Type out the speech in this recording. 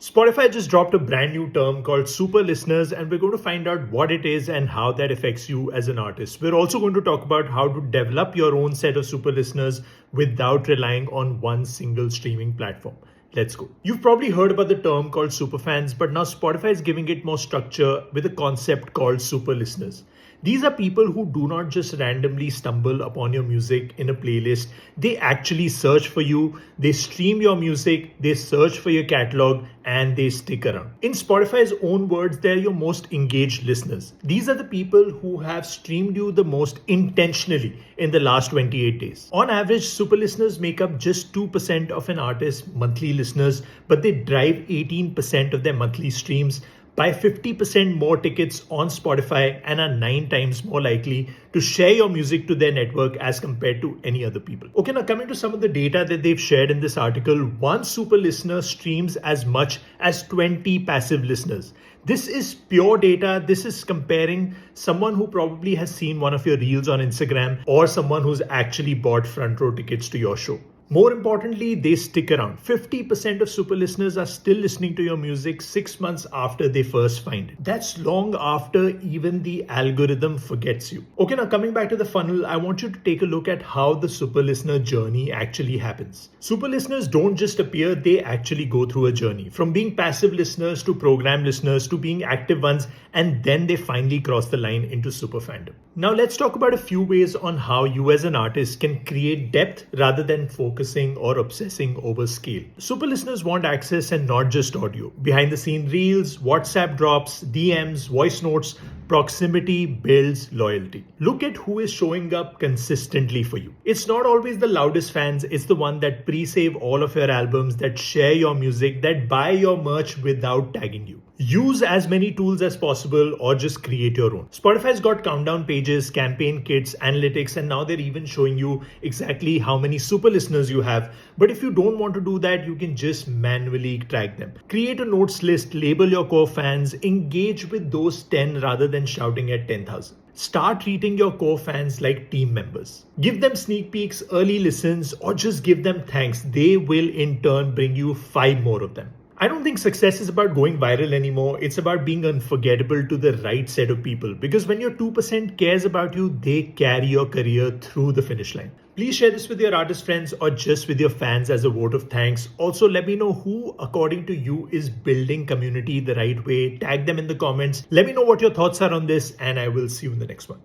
Spotify just dropped a brand new term called super listeners, and we're going to find out what it is and how that affects you as an artist. We're also going to talk about how to develop your own set of super listeners without relying on one single streaming platform. Let's go. You've probably heard about the term called superfans, but now Spotify is giving it more structure with a concept called super listeners. These are people who do not just randomly stumble upon your music in a playlist. They actually search for you, they stream your music, they search for your catalog, and they stick around. In Spotify's own words, they're your most engaged listeners. These are the people who have streamed you the most intentionally in the last 28 days. On average, super listeners make up just 2% of an artist's monthly listeners, but they drive 18% of their monthly streams, buy 50% more tickets on Spotify, and are 9 times more likely to share your music to their network as compared to any other people. Okay, now coming to some of the data that they've shared in this article, one super listener streams as much as 20 passive listeners. This is pure data. This is comparing someone who probably has seen one of your reels on Instagram or someone who's actually bought front row tickets to your show. More importantly, they stick around. 50% of super listeners are still listening to your music 6 months after they first find it. That's long after even the algorithm forgets you. Okay, now coming back to the funnel, I want you to take a look at how the super listener journey actually happens. Super listeners don't just appear, they actually go through a journey. From being passive listeners to program listeners to being active ones, and then they finally cross the line into super fandom. Now let's talk about a few ways on how you as an artist can create depth rather than focusing or obsessing over scale. Super listeners want access and not just audio. Behind the scene reels, WhatsApp drops, DMs, voice notes, proximity builds loyalty. Look at who is showing up consistently for you. It's not always the loudest fans, it's the one that pre-save all of your albums, that share your music, that buy your merch without tagging you. Use as many tools as possible or just create your own. Spotify's got countdown pages, campaign kits, analytics, and now they're even showing you exactly how many super listeners you have. But if you don't want to do that, you can just manually track them. Create a notes list, label your core fans, engage with those 10 rather than shouting at 10,000. Start treating your core fans like team members. Give them sneak peeks, early listens, or just give them thanks. They will in turn bring you 5 more of them. I don't think success is about going viral anymore. It's about being unforgettable to the right set of people. Because when your 2% cares about you, they carry your career through the finish line. Please share this with your artist friends or just with your fans as a vote of thanks. Also, let me know who, according to you, is building community the right way. Tag them in the comments. Let me know what your thoughts are on this, and I will see you in the next one.